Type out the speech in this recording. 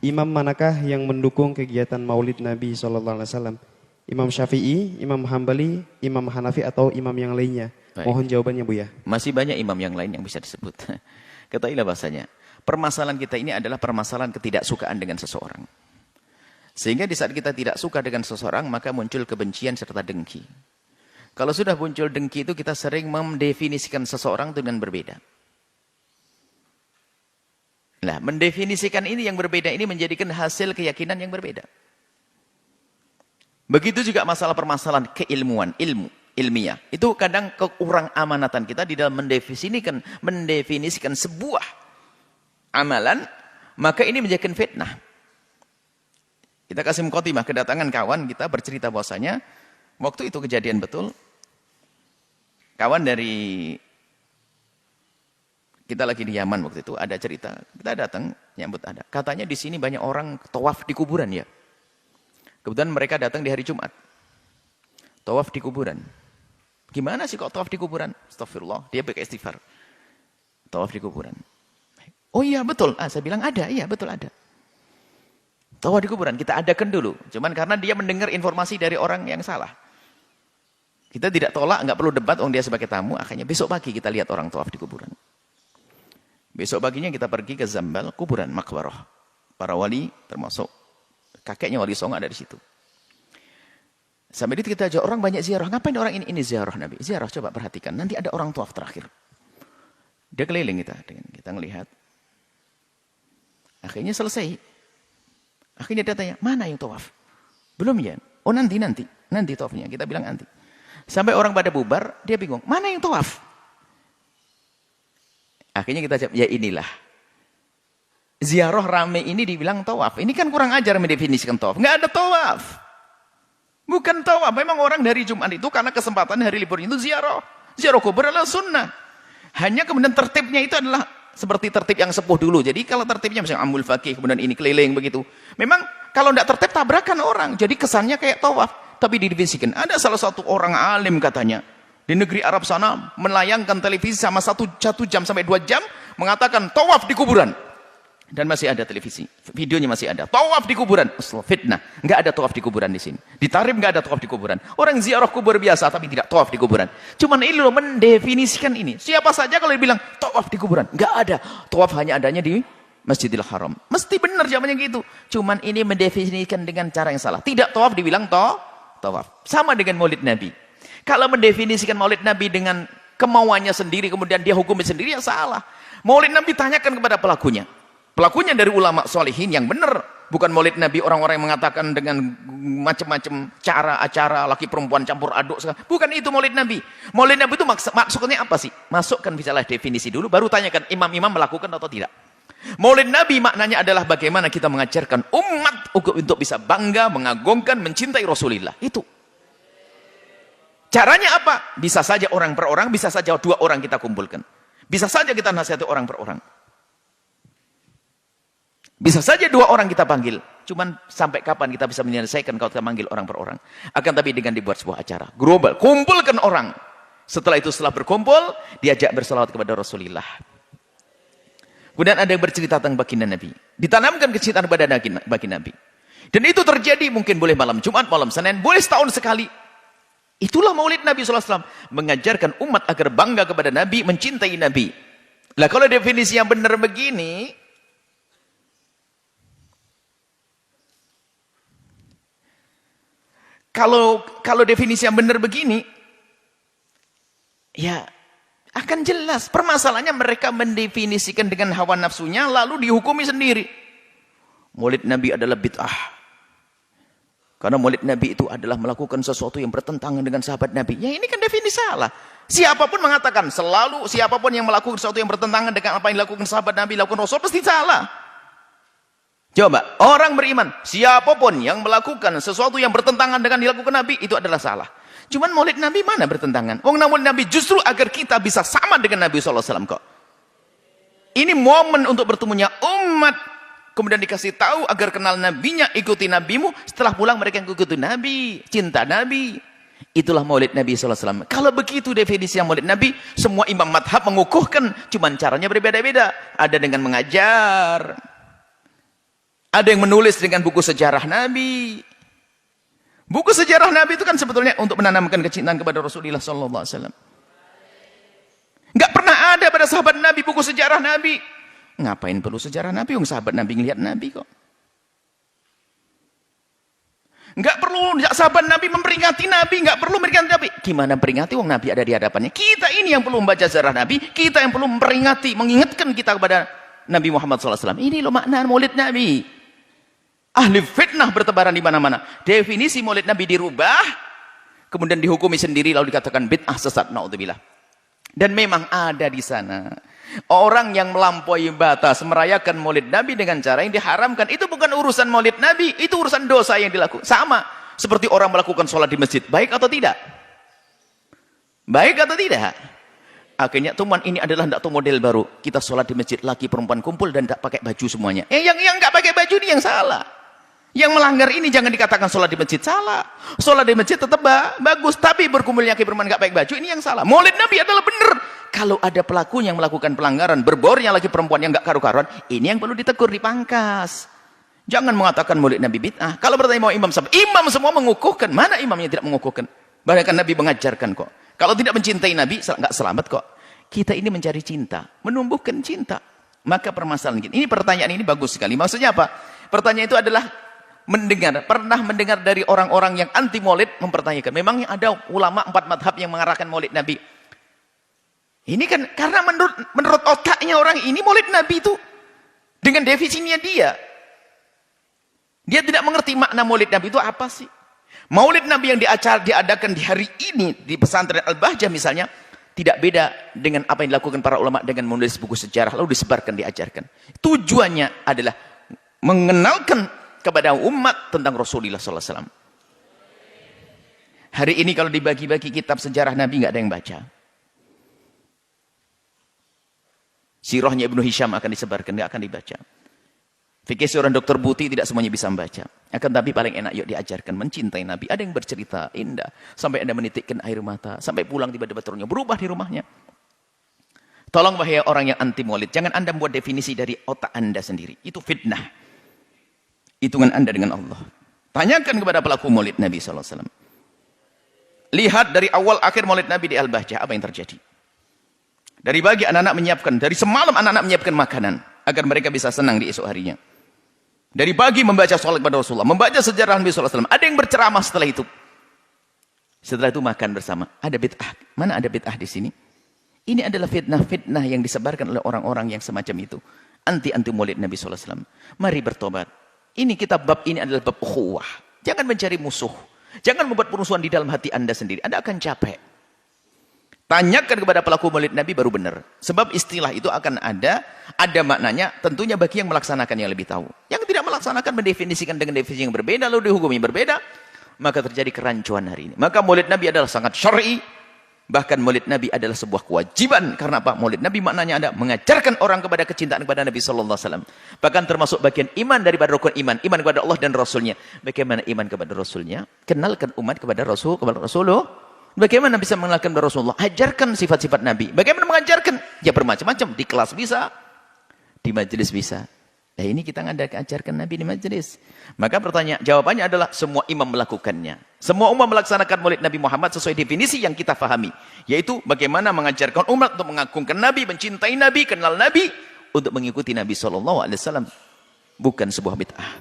imam manakah yang mendukung kegiatan Maulid Nabi SAW? Imam Syafi'i, Imam Hambali, Imam Hanafi atau imam yang lainnya? Baik. Mohon jawabannya Buya. Masih banyak imam yang lain yang bisa disebut. Ketahuilah bahasanya, permasalahan kita ini adalah permasalahan ketidaksukaan dengan seseorang. Sehingga di saat kita tidak suka dengan seseorang, maka muncul kebencian serta dengki. Kalau sudah muncul dengki itu, kita sering mendefinisikan seseorang dengan berbeda. Nah, mendefinisikan ini yang berbeda ini menjadikan hasil keyakinan yang berbeda. Begitu juga masalah permasalahan keilmuan, ilmiah. Itu kadang kekurang amanatan kita di dalam mendefinisikan sebuah amalan, maka ini menjadikan fitnah. Kita kasih mukhatimah, kedatangan kawan kita bercerita bahwasanya waktu itu kejadian betul. Kawan dari kita lagi di Yaman waktu itu, ada cerita. Kita datang nyambut ada. Katanya di sini banyak orang tawaf di kuburan ya. Kebetulan mereka datang di hari Jumat. Tawaf di kuburan. Gimana sih kok tawaf di kuburan? Astagfirullah, dia pakai istighfar. Tawaf di kuburan. Oh iya betul. Saya bilang ada, iya betul ada. Tawaf di kuburan, kita adakan dulu. Cuman karena dia mendengar informasi dari orang yang salah. Kita tidak tolak, nggak perlu debat, dia sebagai tamu. Akhirnya besok pagi kita lihat orang tawaf di kuburan. Besok paginya kita pergi ke Zambal, kuburan, makbarah. Para wali termasuk kakeknya Wali Songo ada di situ. Sampai itu kita ajak orang banyak ziarah. Ngapain orang ini ziarah Nabi? Ziarah, coba perhatikan. Nanti ada orang tawaf terakhir. Dia keliling kita ngelihat. Akhirnya selesai. Akhirnya dia tanya, mana yang tawaf? Belum ya? Oh nanti tawafnya. Kita bilang nanti. Sampai orang pada bubar, dia bingung. Mana yang tawaf? Akhirnya kita jawab, ya inilah. Ziarah rame ini dibilang tawaf. Ini kan kurang ajar mendefinisikan tawaf. Nggak ada tawaf. Bukan tawaf. Memang orang dari Jumat itu karena kesempatan hari libur itu ziarah. Ziarah kubur adalah sunnah. Hanya kemudian tertibnya itu adalah seperti tertib yang sepuh dulu. Jadi kalau tertibnya misalnya amul fakih, kemudian ini keliling begitu. Memang kalau tidak tertib tabrakan orang. Jadi kesannya kayak tawaf. Tapi didefinisikan. Ada salah satu orang alim katanya. Di negeri Arab sana melayangkan televisi sama satu jam sampai 2 jam. Mengatakan tawaf di kuburan. Dan masih ada televisi, videonya masih ada. Tawaf di kuburan, fitnah. Nggak ada tawaf di kuburan di sini. Di Tarim nggak ada tawaf di kuburan. Orang ziarah kubur biasa, tapi tidak tawaf di kuburan. Cuman ini loh mendefinisikan ini. Siapa saja kalau dibilang tawaf di kuburan, nggak ada. Tawaf hanya adanya di Masjidil Haram. Mesti benar jawabannya gitu. Cuman ini mendefinisikan dengan cara yang salah. Tidak tawaf dibilang tawaf. Sama dengan Maulid Nabi. Kalau mendefinisikan Maulid Nabi dengan kemauannya sendiri, kemudian dia hukumi sendiri, ya salah. Maulid Nabi tanyakan kepada pelakunya. Pelakunya dari ulama solihin yang benar. Bukan Maulid Nabi orang-orang yang mengatakan dengan macam-macam cara, acara, laki perempuan campur aduk. Bukan itu Maulid Nabi. Maulid Nabi itu maksudnya apa sih? Masukkan misalnya definisi dulu, baru tanyakan imam-imam melakukan atau tidak. Maulid Nabi maknanya adalah bagaimana kita mengajarkan umat untuk bisa bangga, mengagungkan, mencintai Rasulullah. Itu. Caranya apa? Bisa saja orang per orang, bisa saja 2 orang kita kumpulkan. Bisa saja kita nasihati orang per orang. Bisa saja 2 orang kita panggil. Cuman sampai kapan kita bisa menyelesaikan kalau kita manggil orang per orang. Akan tapi dengan dibuat sebuah acara. Global. Kumpulkan orang. Setelah itu setelah berkumpul, diajak bersalawat kepada Rasulullah. Kemudian ada yang bercerita tentang baginda Nabi. Ditanamkan kecintaan kepada baginda Nabi. Dan itu terjadi mungkin boleh malam Jumat, malam Senin. Boleh setahun sekali. Itulah Maulid Nabi SAW. Mengajarkan umat agar bangga kepada Nabi, mencintai Nabi. Lah kalau definisi yang benar begini, Kalau definisi yang benar begini, ya akan jelas. Permasalahannya mereka mendefinisikan dengan hawa nafsunya, lalu dihukumi sendiri. Maulid Nabi adalah bid'ah. Karena Maulid Nabi itu adalah melakukan sesuatu yang bertentangan dengan sahabat Nabi. Ya ini kan definisi salah. Siapapun mengatakan, siapapun yang melakukan sesuatu yang bertentangan dengan apa yang dilakukan sahabat Nabi, lakukan Rasul, pasti salah. Coba, orang beriman, siapapun yang melakukan sesuatu yang bertentangan dengan dilakukan Nabi, itu adalah salah. Cuman Maulid Nabi mana bertentangan? Maulid Nabi justru agar kita bisa sama dengan Nabi SAW kok. Ini momen untuk bertemunya umat. Kemudian dikasih tahu agar kenal Nabinya, ikuti Nabimu. Setelah pulang mereka yang ikuti Nabi, cinta Nabi. Itulah Maulid Nabi SAW. Kalau begitu definisi yang Maulid Nabi, semua imam madhab mengukuhkan. Cuman caranya berbeda-beda. Ada dengan mengajar. Ada yang menulis dengan buku sejarah Nabi. Buku sejarah Nabi itu kan sebetulnya untuk menanamkan kecintaan kepada Rasulullah SAW. Nggak pernah ada pada sahabat Nabi buku sejarah Nabi. Ngapain perlu sejarah Nabi? Sahabat Nabi ngelihat Nabi kok. Nggak perlu sahabat Nabi memperingati Nabi, nggak perlu memperingati Nabi. Gimana peringati? Nabi ada di hadapannya. Kita ini yang perlu membaca sejarah Nabi, kita yang perlu memperingati, mengingatkan kita kepada Nabi Muhammad SAW. Ini loh makna maulid Nabi. Ahli fitnah bertebaran di mana-mana. Definisi maulid Nabi dirubah, kemudian dihukumi sendiri lalu dikatakan bid'ah sesat. Naudzubillah. Dan memang ada di sana orang yang melampaui batas merayakan maulid Nabi dengan cara yang diharamkan. Itu bukan urusan maulid Nabi, itu urusan dosa yang dilakukan. Sama seperti orang melakukan sholat di masjid. Baik atau tidak? Baik atau tidak? Akhirnya teman ini adalah tidak model baru. Kita sholat di masjid, laki perempuan kumpul dan tak pakai baju semuanya. Yang nggak pakai baju ini yang salah. Yang melanggar ini jangan dikatakan sholat di masjid salah. Sholat di masjid tetap bagus, tapi berkumpulnya laki perempuan nggak pakai baju ini yang salah. Maulid Nabi adalah benar. Kalau ada pelaku yang melakukan pelanggaran, berbornya laki perempuan yang nggak karu-karuan, ini yang perlu ditegur, dipangkas. Jangan mengatakan maulid Nabi bid'ah. Kalau bertanya mau imam semua mengukuhkan. Mana imam yang tidak mengukuhkan? Bahkan Nabi mengajarkan kok. Kalau tidak mencintai Nabi, nggak selamat kok. Kita ini mencari cinta, menumbuhkan cinta. Maka permasalahan ini pertanyaan ini bagus sekali. Maksudnya apa? Pertanyaan itu adalah pernah mendengar dari orang-orang yang anti maulid mempertanyakan. Memangnya ada ulama 4 madhab yang mengarahkan maulid Nabi? Ini kan karena menurut otaknya orang ini maulid Nabi itu dengan definisinya dia tidak mengerti makna maulid Nabi itu apa sih. Maulid Nabi yang diadakan di hari ini di pesantren Al-Bahjah misalnya tidak beda dengan apa yang dilakukan para ulama dengan menulis buku sejarah lalu disebarkan, diajarkan. Tujuannya adalah mengenalkan kepada umat tentang Rasulullah SAW. Hari ini kalau dibagi-bagi kitab sejarah Nabi nggak ada yang baca. Sirahnya Ibnu Hisham akan disebarkan, nggak akan dibaca. Fikih seorang dokter Buti tidak semuanya bisa membaca. Akan tapi paling enak yuk diajarkan mencintai Nabi. Ada yang bercerita indah sampai Anda menitikkan air mata, sampai pulang tiba-tiba turunnya berubah di rumahnya. Tolong wahai orang yang anti maulid, jangan Anda membuat definisi dari otak Anda sendiri. Itu fitnah. Hitungan Anda dengan Allah. Tanyakan kepada pelaku maulid Nabi SAW. Lihat dari awal akhir maulid Nabi di Al-Bahjah, apa yang terjadi. Dari pagi anak-anak menyiapkan, dari semalam anak-anak menyiapkan makanan, agar mereka bisa senang di esok harinya. Dari pagi membaca sholat kepada Rasulullah, membaca sejarah Nabi SAW. Ada yang berceramah setelah itu. Setelah itu makan bersama. Ada bid'ah. Mana ada bid'ah di sini? Ini adalah fitnah-fitnah yang disebarkan oleh orang-orang yang semacam itu. Anti-anti maulid Nabi SAW. Mari bertobat. Ini kitab bab ini adalah bab ukhuwah. Jangan mencari musuh. Jangan membuat perusuhan di dalam hati Anda sendiri. Anda akan capek. Tanyakan kepada pelaku maulid Nabi baru benar. Sebab istilah itu akan ada maknanya. Tentunya bagi yang melaksanakan yang lebih tahu. Yang tidak melaksanakan mendefinisikan dengan definisi yang berbeda, lalu dihukumi berbeda, maka terjadi kerancuan hari ini. Maka maulid Nabi adalah sangat syar'i. Bahkan maulid Nabi adalah sebuah kewajiban. Karena apa? Maulid Nabi maknanya ada mengajarkan orang kepada kecintaan kepada Nabi SAW. Bahkan termasuk bagian iman daripada rukun iman. Iman kepada Allah dan Rasulnya. Bagaimana iman kepada Rasulnya? Kenalkan umat kepada Rasulullah. Bagaimana bisa mengenalkan kepada Rasulullah? Ajarkan sifat-sifat Nabi. Bagaimana mengajarkan? Ya bermacam-macam. Di kelas bisa. Di majelis bisa. Nah ini kita ajarkan Nabi di majelis. Maka jawabannya adalah semua imam melakukannya. Semua umat melaksanakan maulid Nabi Muhammad sesuai definisi yang kita fahami. Yaitu bagaimana mengajarkan umat untuk mengagungkan Nabi, mencintai Nabi, kenal Nabi. Untuk mengikuti Nabi SAW. Bukan sebuah bid'ah.